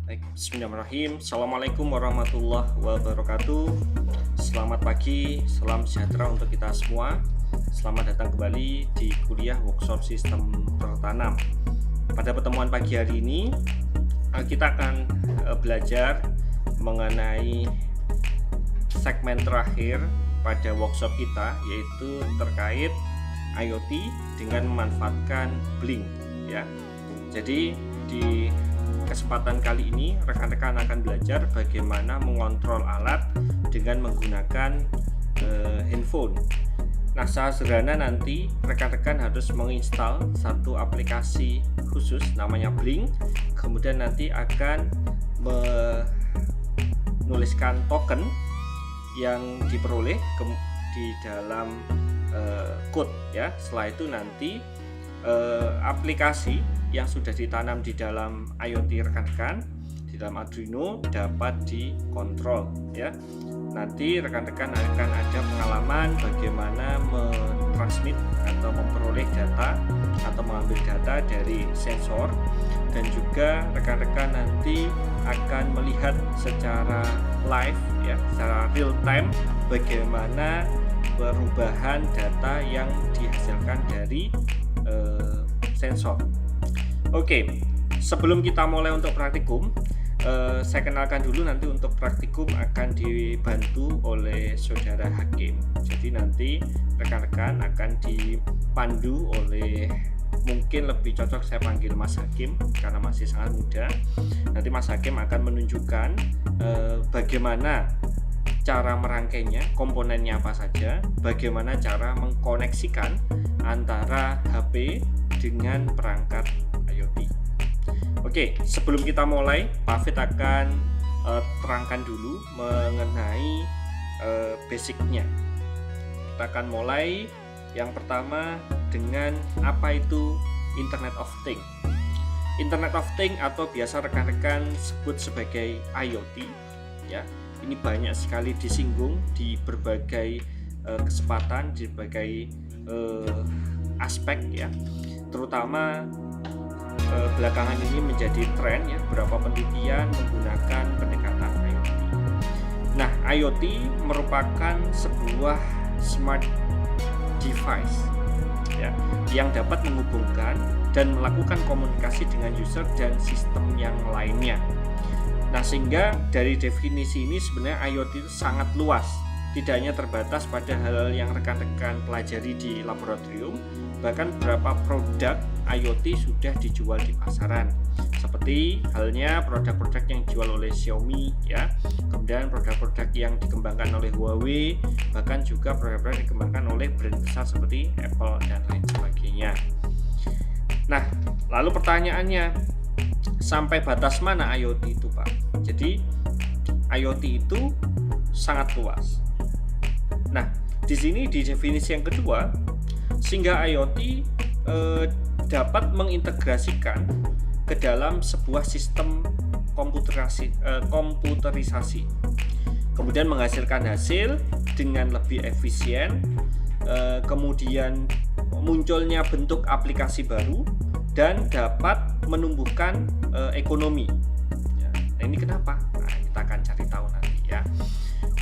Baik, bismillahirrahmanirrahim. Assalamualaikum warahmatullahi wabarakatuh. Selamat pagi, salam sejahtera untuk kita semua. Selamat datang kembali di kuliah workshop sistem tertanam. Pada pertemuan pagi hari ini, kita akan belajar mengenai segmen terakhir pada workshop kita, yaitu terkait IoT dengan memanfaatkan Blink, ya. Jadi di kesempatan kali ini rekan-rekan akan belajar bagaimana mengontrol alat dengan menggunakan handphone. Nah, secara sederhana nanti rekan-rekan harus menginstal satu aplikasi khusus namanya Blink, kemudian nanti akan menuliskan token yang diperoleh di dalam code, ya. Setelah itu nanti aplikasi yang sudah ditanam di dalam IoT rekan-rekan di dalam Arduino dapat dikontrol, ya. Nanti rekan-rekan akan ada pengalaman bagaimana mentransmit atau memperoleh data atau mengambil data dari sensor, dan juga rekan-rekan nanti akan melihat secara live, ya, secara real time bagaimana perubahan data yang dihasilkan dari sensor. Oke, sebelum kita mulai untuk praktikum, saya kenalkan dulu. Nanti untuk praktikum akan dibantu oleh saudara Hakim. Jadi nanti rekan-rekan akan dipandu oleh, mungkin lebih cocok saya panggil Mas Hakim karena masih sangat muda. Nanti Mas Hakim akan menunjukkan bagaimana cara merangkainya, komponennya apa saja, bagaimana cara mengkoneksikan antara HP dengan perangkat IoT. Oke, sebelum kita mulai, Pak Fit akan terangkan dulu mengenai basicnya. Kita akan mulai yang pertama dengan apa itu Internet of Things. Internet of Things atau biasa rekan-rekan sebut sebagai IoT, ya. Ini banyak sekali disinggung di berbagai kesempatan, di berbagai aspek, ya. Terutama belakangan ini menjadi tren, ya, beberapa penelitian menggunakan pendekatan IoT. Nah, IoT merupakan sebuah smart device, ya, yang dapat menghubungkan dan melakukan komunikasi dengan user dan sistem yang lainnya. Nah, sehingga dari definisi ini sebenarnya IoT itu sangat luas, tidak hanya terbatas pada hal yang rekan-rekan pelajari di laboratorium, bahkan beberapa produk IoT sudah dijual di pasaran, seperti halnya produk-produk yang dijual oleh Xiaomi, ya, kemudian produk-produk yang dikembangkan oleh Huawei, bahkan juga produk-produk yang dikembangkan oleh brand besar seperti Apple dan lain sebagainya. Nah, lalu pertanyaannya, sampai batas mana IoT itu, Pak? Jadi IoT itu sangat luas. Nah, di sini di definisi yang kedua, sehingga IoT dapat mengintegrasikan ke dalam sebuah sistem komputerisasi, kemudian menghasilkan hasil dengan lebih efisien, kemudian munculnya bentuk aplikasi baru, dan dapat menumbuhkan ekonomi. Ya, nah ini kenapa? Nah, kita akan cari tahu nanti, ya.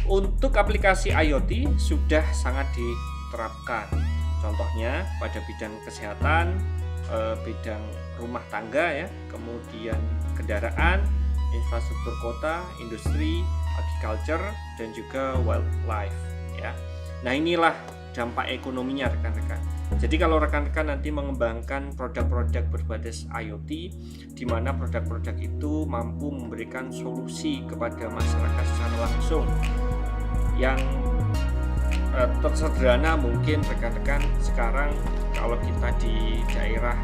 Untuk aplikasi IoT sudah sangat diterapkan. Contohnya pada bidang kesehatan, bidang rumah tangga, ya, kemudian kendaraan, infrastruktur kota, industri, agriculture, dan juga wildlife, ya. Nah, inilah dampak ekonominya, rekan-rekan. Jadi kalau rekan-rekan nanti mengembangkan produk-produk berbasis IoT, di mana produk-produk itu mampu memberikan solusi kepada masyarakat secara langsung, yang tersederhana mungkin rekan-rekan sekarang kalau kita di daerah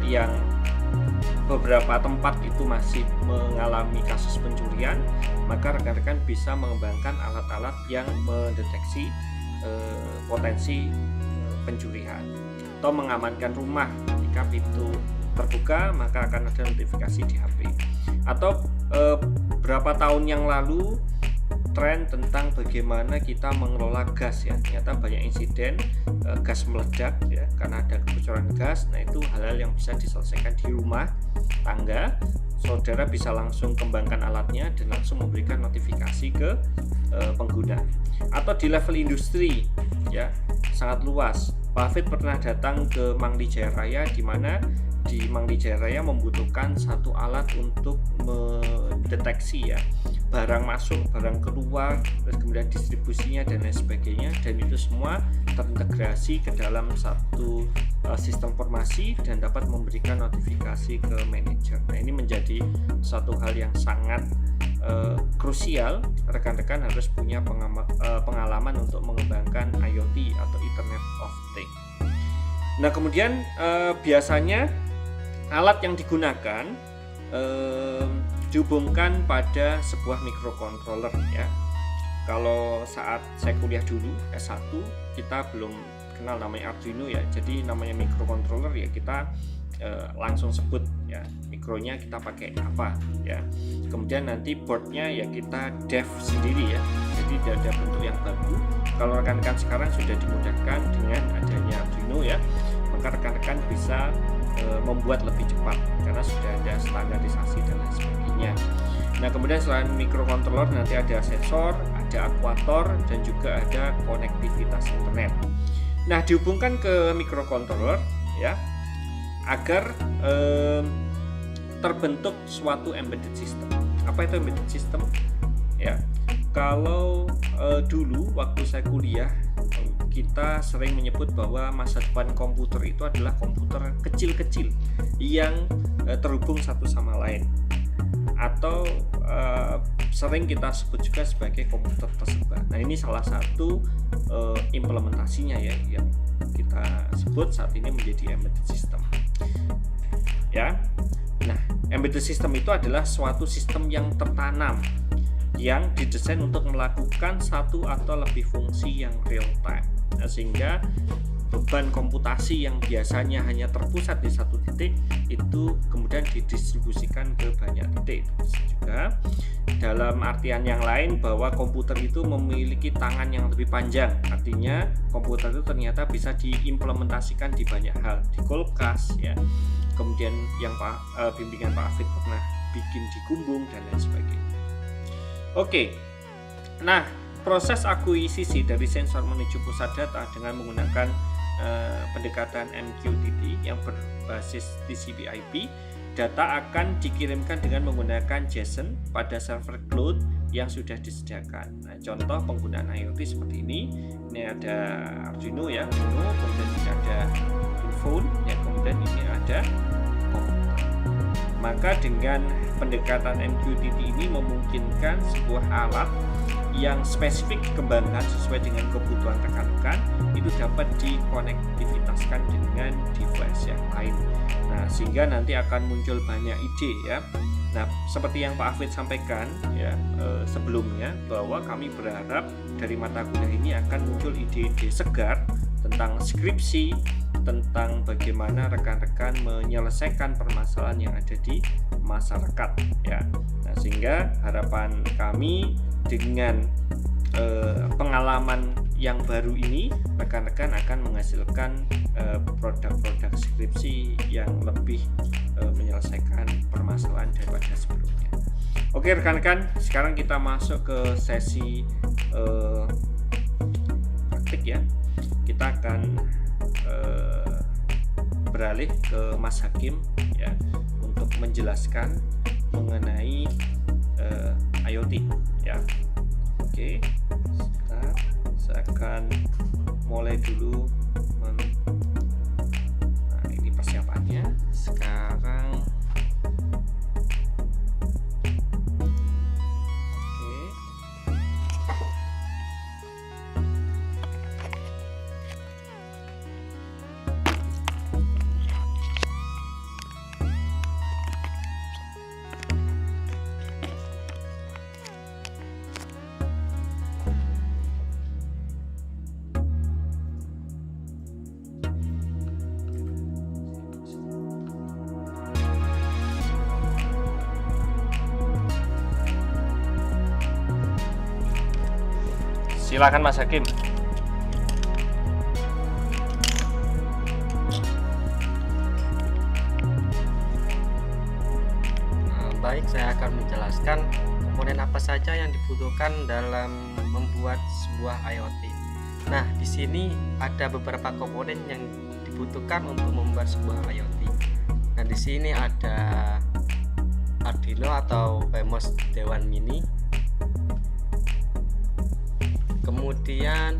yang beberapa tempat itu masih mengalami kasus pencurian, maka rekan-rekan bisa mengembangkan alat-alat yang mendeteksi potensi pencurian, atau mengamankan rumah jika pintu terbuka maka akan ada notifikasi di HP. Atau berapa tahun yang lalu tren tentang bagaimana kita mengelola gas ya. Ternyata banyak insiden gas meledak ya karena ada kebocoran gas. Nah, itu hal-hal yang bisa diselesaikan di rumah tangga. Saudara bisa langsung kembangkan alatnya dan langsung memberikan notifikasi ke pengguna. Atau di level industri ya, sangat luas. Pak Hafid pernah datang ke Mangdi Jaya Raya, di mana di Mangdi Jaya Raya membutuhkan satu alat untuk mendeteksi ya barang masuk, barang keluar, terus kemudian distribusinya dan lain sebagainya, dan itu semua terintegrasi ke dalam satu sistem formasi dan dapat memberikan notifikasi ke manajer. Nah, ini menjadi suatu hal yang sangat krusial. Rekan-rekan harus punya pengalaman untuk mengembangkan IoT atau Internet of Things. Nah, kemudian biasanya alat yang digunakan dihubungkan pada sebuah microcontroller ya. Kalau saat saya kuliah dulu S1, kita belum kenal namanya Arduino ya. Jadi namanya microcontroller ya kita langsung sebut ya, mikronya kita pakai apa ya. Kemudian nanti boardnya ya kita dev sendiri ya. Jadi tidak ada bentuk yang baku. Kalau rekan-rekan sekarang sudah dimudahkan dengan adanya Arduino ya, maka rekan-rekan bisa membuat lebih cepat karena sudah ada standarisasi dan lain sebagainya. Nah, kemudian selain microcontroller nanti ada sensor, ada aktuator, dan juga ada konektivitas internet. Nah, dihubungkan ke microcontroller ya agar terbentuk suatu embedded system. Apa itu embedded system? Ya, kalau dulu waktu saya kuliah kita sering menyebut bahwa masa depan komputer itu adalah komputer kecil-kecil yang terhubung satu sama lain, atau sering kita sebut juga sebagai komputer tersebar. Nah, ini salah satu implementasinya ya yang kita sebut saat ini menjadi embedded system. Ya. Nah, embedded system itu adalah suatu sistem yang tertanam yang didesain untuk melakukan satu atau lebih fungsi yang real time. Nah, sehingga beban komputasi yang biasanya hanya terpusat di satu titik itu kemudian didistribusikan ke banyak titik. Itu juga dalam artian yang lain bahwa komputer itu memiliki tangan yang lebih panjang. Artinya komputer itu ternyata bisa diimplementasikan di banyak hal, di kulkas ya. Kemudian yang bimbingan Pak Hafid pernah bikin di Gumbung dan lain sebagainya. Oke. Nah, proses akuisisi dari sensor menuju pusat data dengan menggunakan pendekatan MQTT yang berbasis TCP/IP, data akan dikirimkan dengan menggunakan JSON pada server cloud yang sudah disediakan. Nah, contoh penggunaan IoT seperti ini. Ini ada Arduino ya, kemudian ini ada phone ya, kemudian ini ada komputer. Maka dengan pendekatan MQTT ini memungkinkan sebuah alat yang spesifik dikembangkan sesuai dengan kebutuhan rekan-rekan itu dapat dikonektivitaskan dengan device yang lain. Nah, sehingga nanti akan muncul banyak ide ya. Nah, seperti yang Pak Hafid sampaikan ya sebelumnya, bahwa kami berharap dari mata kuliah ini akan muncul ide-ide segar tentang skripsi, tentang bagaimana rekan-rekan menyelesaikan permasalahan yang ada di masyarakat ya. Nah, sehingga harapan kami dengan pengalaman yang baru ini, rekan-rekan akan menghasilkan produk-produk skripsi yang lebih menyelesaikan permasalahan daripada sebelumnya. Oke rekan-rekan, sekarang kita masuk ke sesi praktik ya. Kita akan beralih ke Mas Hakim ya untuk menjelaskan mengenai IoT ya. Oke, saya akan mulai dulu. Nah, ini persiapannya sekarang. Silakan Mas Hakim. Baik, saya akan menjelaskan komponen apa saja yang dibutuhkan dalam membuat sebuah IoT. Nah, di sini ada beberapa komponen yang dibutuhkan untuk membuat sebuah IoT. Nah, di sini ada Arduino atau Wemos Dewan Mini. Kemudian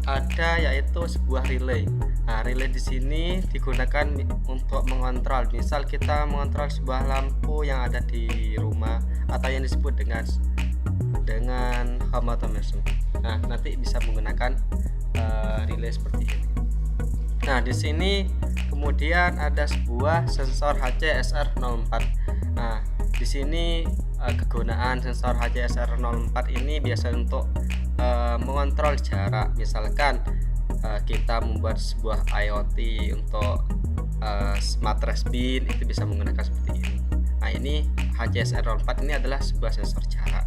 ada yaitu sebuah relay. Nah, relay di sini digunakan untuk mengontrol. Misal kita mengontrol sebuah lampu yang ada di rumah atau yang disebut dengan home automation. Nah, nanti bisa menggunakan relay seperti ini. Nah, di sini kemudian ada sebuah sensor HCSR04. Nah, di sini kegunaan sensor HCSR04 ini biasa untuk mengontrol jarak. Misalkan kita membuat sebuah IoT untuk smart trash bin, itu bisa menggunakan seperti ini. Nah, ini HCSR04 ini adalah sebuah sensor jarak.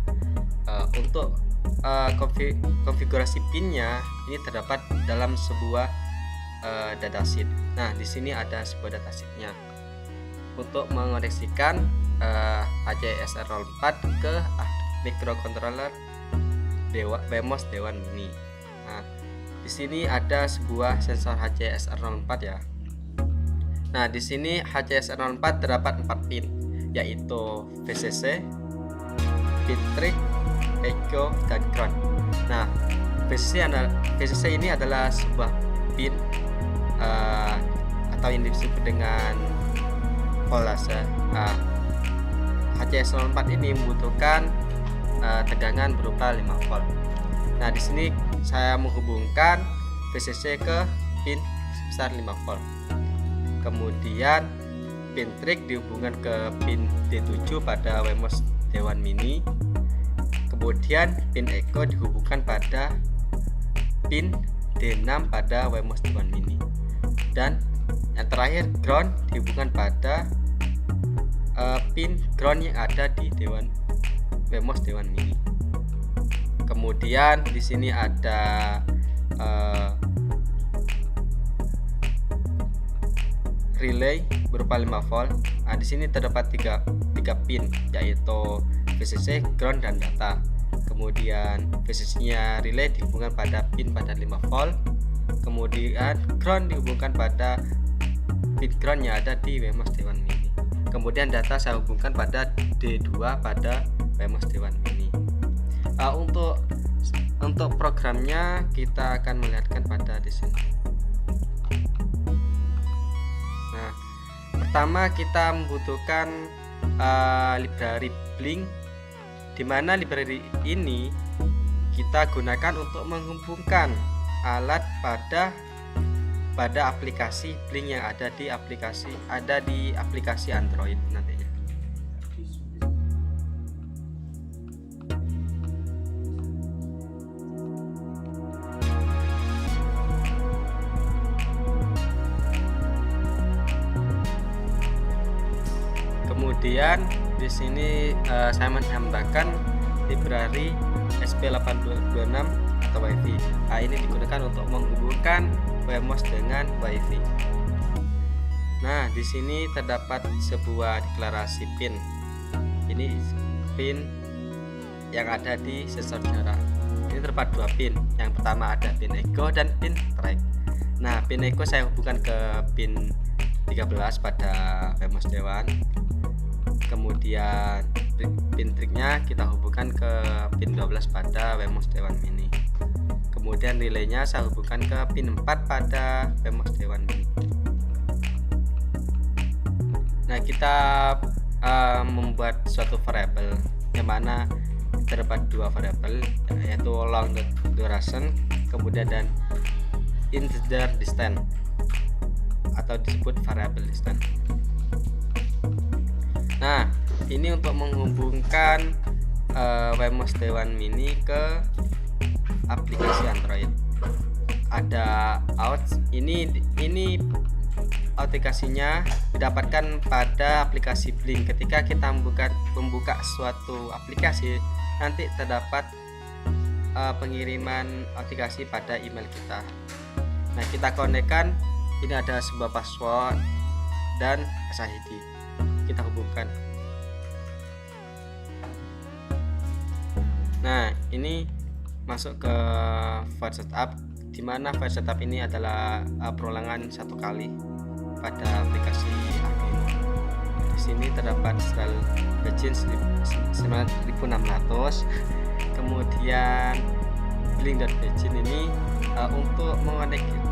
Untuk konfigurasi pinnya ini terdapat dalam sebuah datasheet. Nah, di sini ada sebuah datasheetnya untuk mengoneksikan HCSR04 ke microcontroller Wemos Dewan Mini. Nah, di sini ada sebuah sensor HCSR04 ya. Nah, di sini HCSR04 terdapat 4 pin, yaitu VCC, Pintrick, Echo, dan Ground. Nah, VCC ini adalah sebuah pin atau yang disebut dengan voltase. HCSR04 ini membutuhkan tegangan berupa 5 volt. Nah, di sini saya menghubungkan VCC ke pin sebesar 5 volt. Kemudian pin trig dihubungkan ke pin D7 pada Wemos Dewan Mini. Kemudian pin echo dihubungkan pada pin D6 pada Wemos Dewan Mini. Dan yang terakhir ground dihubungkan pada pin ground yang ada di Wemos Dewan Mini. Kemudian di sini ada relay berupa 5 volt. Nah, di sini terdapat tiga pin, yaitu VCC, ground, dan data. Kemudian VCC-nya relay dihubungkan pada pin pada 5 volt. Kemudian ground dihubungkan pada pin ground yang ada di Wemos Dewan Mini. Kemudian data saya hubungkan pada D2 pada Wemos Dewan Mini. Untuk programnya kita akan melihatkan pada di sini. Nah, pertama kita membutuhkan library Blink, di mana library ini kita gunakan untuk menghubungkan alat pada aplikasi Blink yang ada di aplikasi Android nantinya. Kemudian di sini saya menambahkan library SP826 atau WiFi. Nah, ini digunakan untuk menghubungkan Wemos dengan WiFi. Nah, di sini terdapat sebuah deklarasi pin. Ini pin yang ada di sensor jarak. Ini terdapat 2 pin. Yang pertama ada pin echo dan pin track. Nah, pin echo saya hubungkan ke pin 13 pada Wemos Dewan. Kemudian pin triknya kita hubungkan ke pin 12 pada Wemos Dewan Mini. Kemudian relaynya saya hubungkan ke pin 4 pada Wemos Dewan Mini. Nah, kita membuat suatu variabel yang mana terdapat 2 variabel, yaitu long duration kemudian dan integer distance atau disebut variable distance. Nah, ini untuk menghubungkan Wemos Dewan Mini ke aplikasi Android. Ada out. Ini aplikasinya didapatkan pada aplikasi Blink. Ketika kita membuka suatu aplikasi, nanti terdapat pengiriman aplikasi pada email kita. Nah, kita konekkan, ini ada sebuah password dan SSID. Kita hubungkan. Nah, ini masuk ke file setup, di mana file setup ini adalah perulangan 1 kali pada aplikasi Arduino. Di sini terdapat style Begin 9600. Kemudian link.begin ini untuk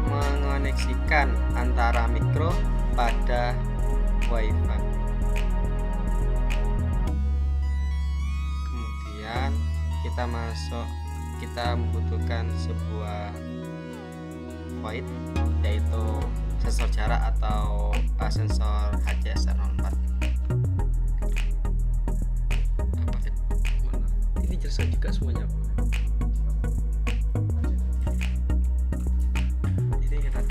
mengoneksikan antara mikro pada WiFi. Kemudian kita membutuhkan sebuah void, yaitu sensor jarak atau sensor HCS04. Ini jelaskan juga semuanya. Ini agak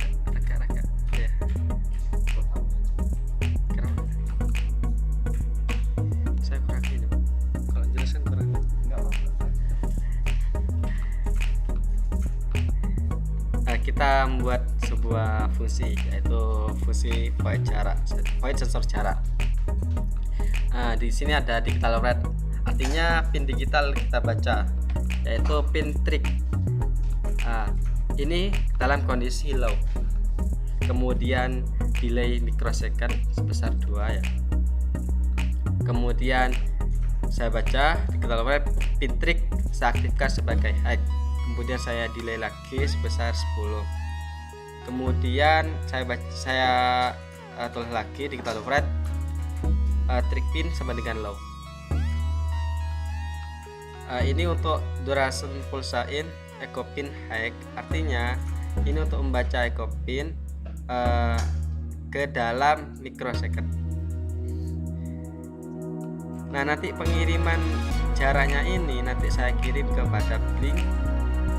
ya. Saya kurang ini, kalau jelaskan kurang. Kita membuat sebuah fungsi, yaitu fungsi void sensor jarak. Di sini ada digital read, artinya pin digital kita baca, yaitu pin trig. Ini dalam kondisi low. Kemudian delay mikrosecond sebesar 2 ya. Kemudian saya baca digital read, pin trig saya aktifkan sebagai high. Kemudian saya delay lagi sebesar 10. Kemudian saya tulis lagi digital override, trig pin sama dengan low. Ini untuk duration pulsa in echo pin high, artinya ini untuk membaca echo pin ke dalam mikrosecond. Nah, nanti pengiriman jaraknya ini nanti saya kirim kepada Blink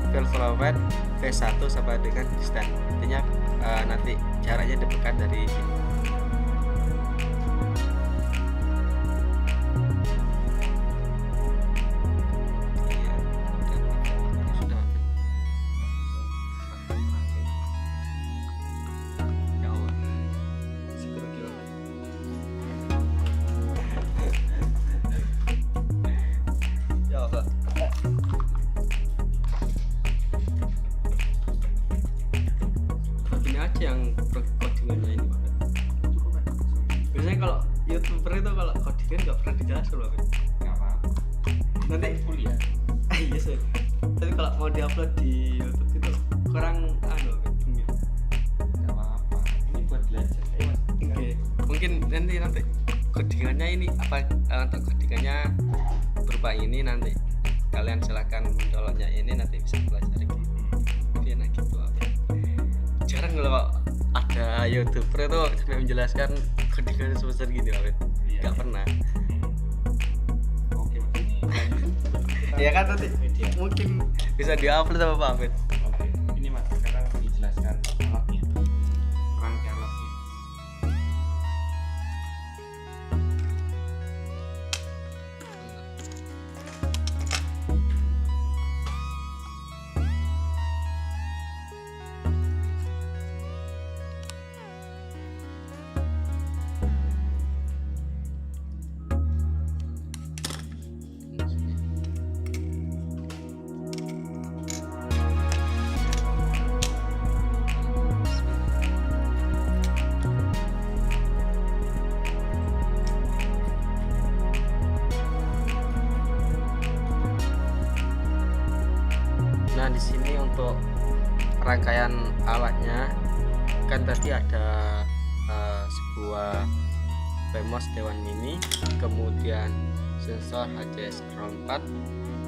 Velvet V1 sama dengan distance, artinya nanti jaraknya dekat dari ini. Yang codingannya ini banget. Biasanya kalau YouTuber itu kalau codingan nggak pernah dijelaskan loh. Nggak apa-apa. Nanti kuliah. Iya sih. Tapi kalau mau diupload di YouTube itu kurang Nggak apa-apa. Ini buat belajar. Oke. Mungkin nanti codingannya ini apa, untuk codingannya berupa ini, nanti kalian silahkan mendownloadnya, ini nanti bisa belajar gitu. Enak gitu. Jarang kalau ada YouTuber itu sampai menjelaskan codingan sebesar gini, Awet. Nggak pernah. Oke, ini Ya kan, nanti mungkin bisa diupload sama Pak Awet. Oke, ini Mas sekarang dijelaskan alatnya. Rangkaian alatnya. Nah, di sini untuk rangkaian alatnya kan tadi ada sebuah PMOS Dewan Mini, kemudian sensor HCS04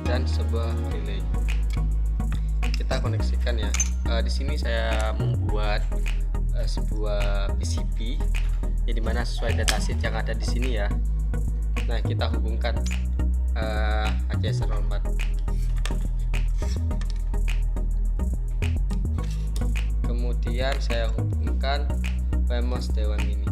dan sebuah relay. Kita koneksikan ya. Di sini saya membuat sebuah PCB ya, dimana sesuai datasheet yang ada di sini ya. Nah, kita hubungkan HCS04. Kemudian saya hubungkan PMOS Dewan Mini.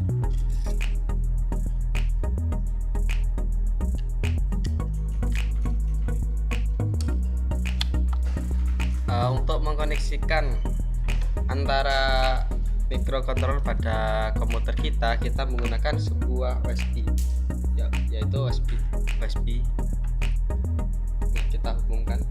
Untuk mengkoneksikan antara microcontroller pada komputer kita menggunakan sebuah USB, yaitu USB. Nah, kita hubungkan.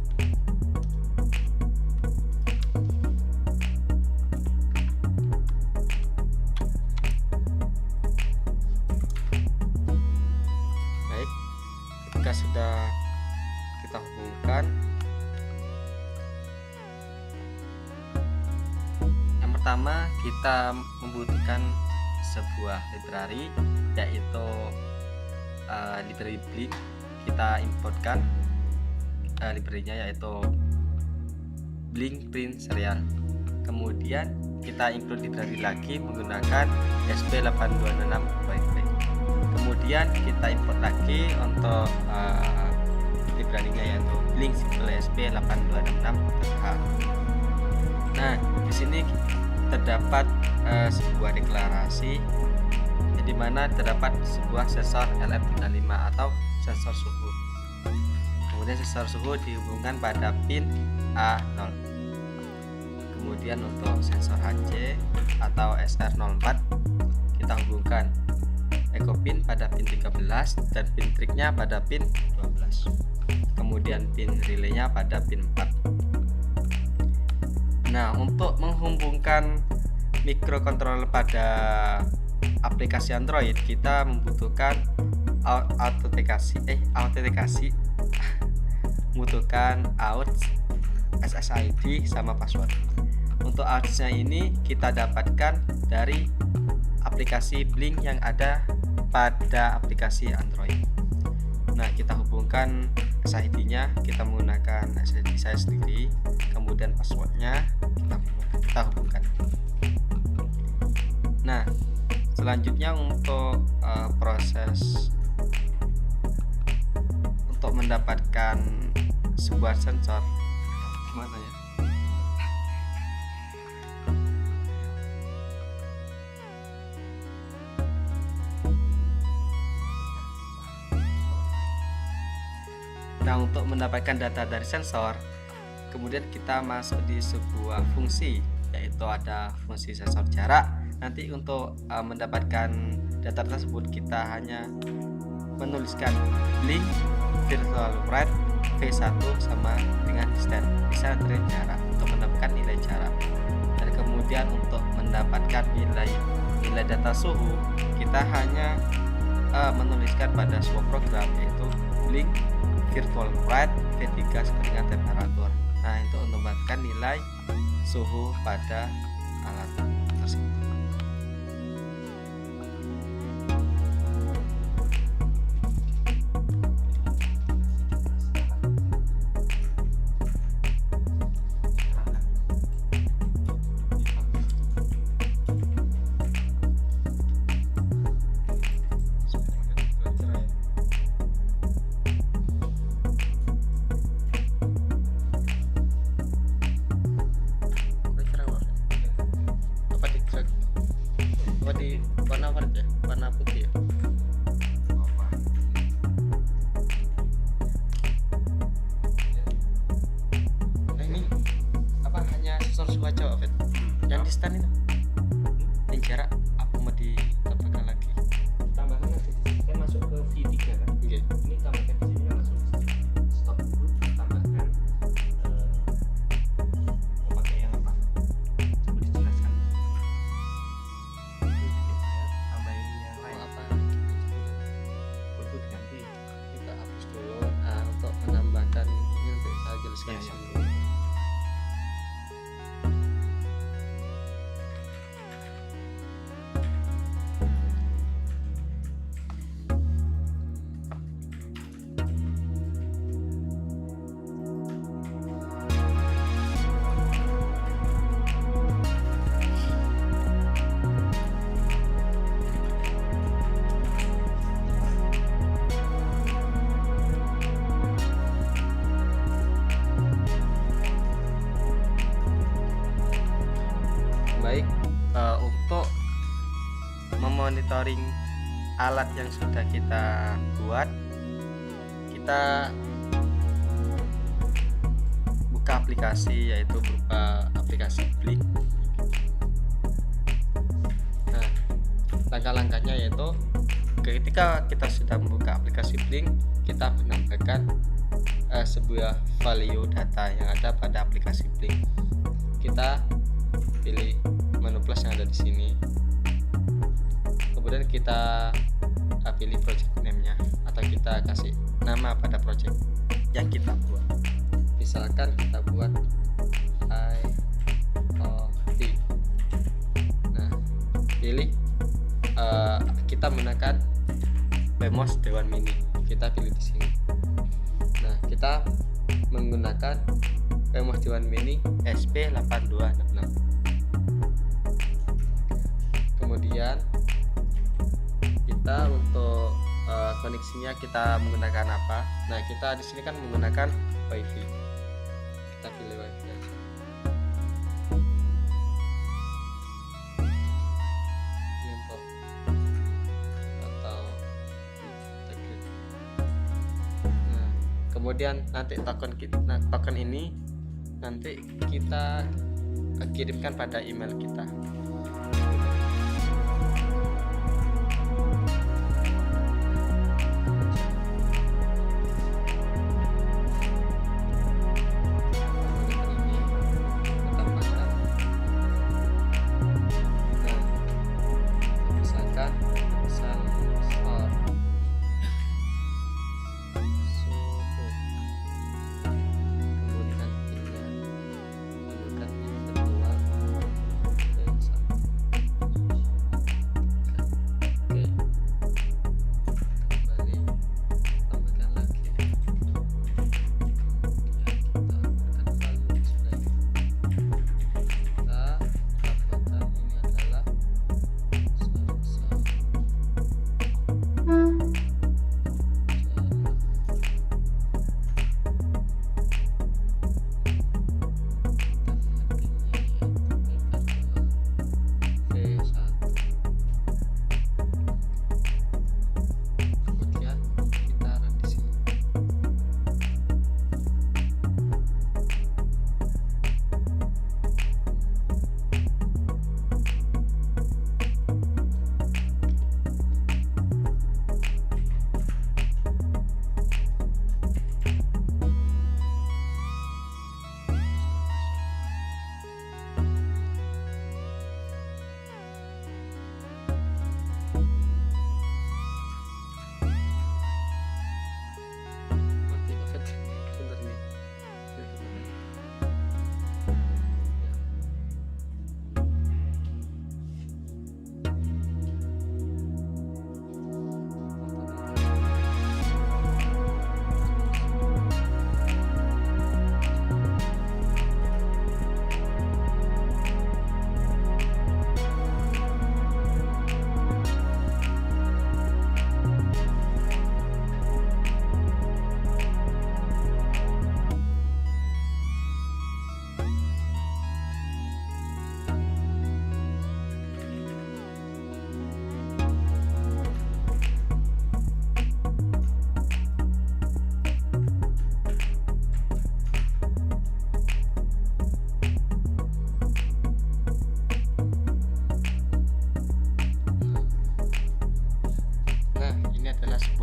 Baik, ketika sudah kita hubungkan, yang pertama kita membutuhkan sebuah library, yaitu library Blink. Kita importkan library-nya, yaitu Blink Print Serial. Kemudian kita include library lagi menggunakan ESP8266 Wi-Fi. Kemudian kita import lagi untuk library-nya, yaitu Blink ESP8266H. Nah, di sini terdapat sebuah deklarasi di mana terdapat sebuah sensor LM35 atau sensor suhu. Kemudian sensor suhu dihubungkan pada pin A0. Kemudian untuk sensor HC atau SR04 kita hubungkan echo pin pada pin 13 dan pin trignya pada pin 12. Kemudian pin relaynya pada pin 4. Nah, untuk menghubungkan microcontroller pada aplikasi Android, kita membutuhkan autentikasi membutuhkan SSID sama password. Untuk auth-nya ini kita dapatkan dari aplikasi Blink yang ada pada aplikasi Android. Nah, kita hubungkan SSID-nya, kita menggunakan SSID saya sendiri, kemudian passwordnya kita hubungkan. Nah, selanjutnya untuk proses untuk mendapatkan sebuah sensor, gimana ya? Nah, untuk mendapatkan data dari sensor, kemudian kita masuk di sebuah fungsi, yaitu ada fungsi sensor jarak. Nanti untuk mendapatkan data tersebut kita hanya menuliskan Blink virtual write V1 sama dengan distance, bisa dari jarak untuk mendapatkan nilai jarak. Dan kemudian untuk mendapatkan nilai data suhu, kita hanya menuliskan pada sebuah program, yaitu Blink virtual write V3 sama dengan temperatur. Nah, untuk mendapatkan nilai suhu pada alat tersebut. Di warna ya, warna putih ya. Nah, ini apa hanya sensor suhu aja, Ovid? Yang di stand itu yang jarak apa mau ditambahkan lagi? Tambahkan nanti saya masuk ke V3 kan. Okay. Ini tambahkan di sini langsung stop dulu, tambahkan mau pakai yang apa? Coba dijelaskan. Tambahin yang lain. Apa? Itu diganti. Kita hapus dulu untuk menambahkan ini, nanti saya jelaskan Ya, di ya. sini. Baik, untuk memonitoring alat yang sudah kita buat, kita membuka aplikasi, yaitu berupa aplikasi Blink. Nah, langkah-langkahnya yaitu ketika kita sudah membuka aplikasi Blink, kita menambahkan sebuah value data yang ada pada aplikasi Blink. Kita pilih menu plus yang ada di sini, kemudian kita pilih project name-nya, atau kita kasih nama pada project yang kita buat. Misalkan kita buat IoT. Nah, pilih kita menggunakan PEMOS Dewan Mini, kita pilih di sini. Nah, kita menggunakan PEMOS Dewan Mini SP8266. Kemudian kita untuk koneksinya kita menggunakan apa? Nah, kita di sini kan menggunakan WiFi. Kita pilih WiFi aja. Import atau integrate. Nah, kemudian nanti token ini nanti kita kirimkan pada email kita.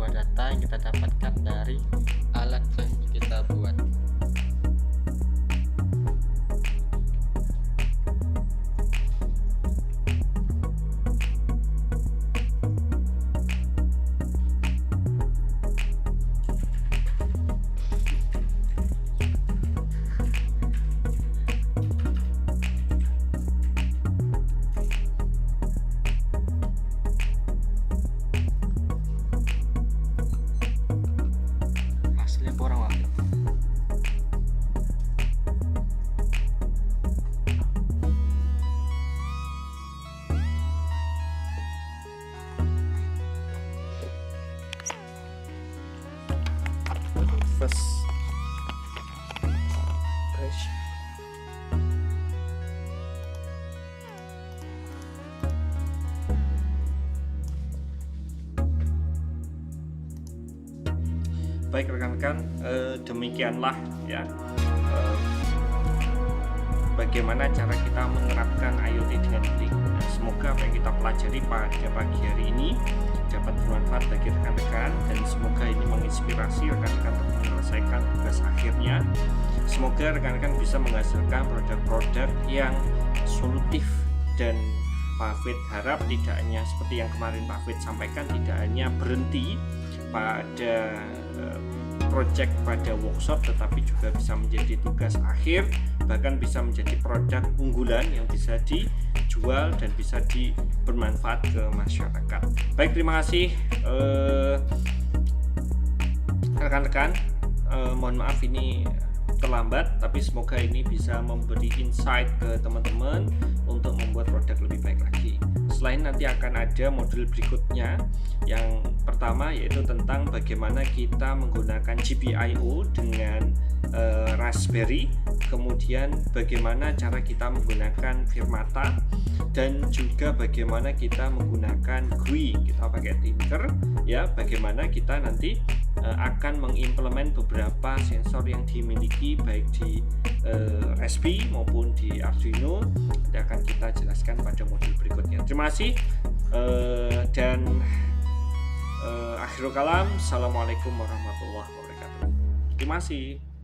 Data yang kita dapatkan dari alat yang kita buat. First ratio. Baik rekan-rekan, demikianlah ya bagaimana cara kita menerapkan IoT dengan baik. Nah, semoga apa yang kita pelajari pada pagi hari ini dapat bermanfaat bagi rekan-rekan, dan semoga ini menginspirasi rekan-rekan untuk menyelesaikan tugas akhirnya. Semoga rekan-rekan bisa menghasilkan produk-produk yang solutif, dan Pak Hafid harap tidak hanya seperti yang kemarin Pak Hafid sampaikan, tidak hanya berhenti pada project pada workshop, tetapi juga bisa menjadi tugas akhir, bahkan bisa menjadi produk unggulan yang bisa dijual dan bisa bermanfaat ke masyarakat. Baik, terima kasih rekan-rekan. Mohon maaf ini terlambat, tapi semoga ini bisa memberi insight ke teman-teman untuk membuat produk lebih baik lagi. Selain nanti akan ada modul berikutnya, yang pertama yaitu tentang bagaimana kita menggunakan GPIO dengan Raspberry, kemudian bagaimana cara kita menggunakan Firmata, dan juga bagaimana kita menggunakan GUI, kita pakai Tinker ya, bagaimana kita nanti akan mengimplement beberapa sensor yang dimiliki baik di Raspi maupun di Arduino. Nanti akan kita jelaskan pada modul berikutnya. Terima kasih dan akhirul kalam. Assalamualaikum warahmatullahi wabarakatuh. Terima kasih.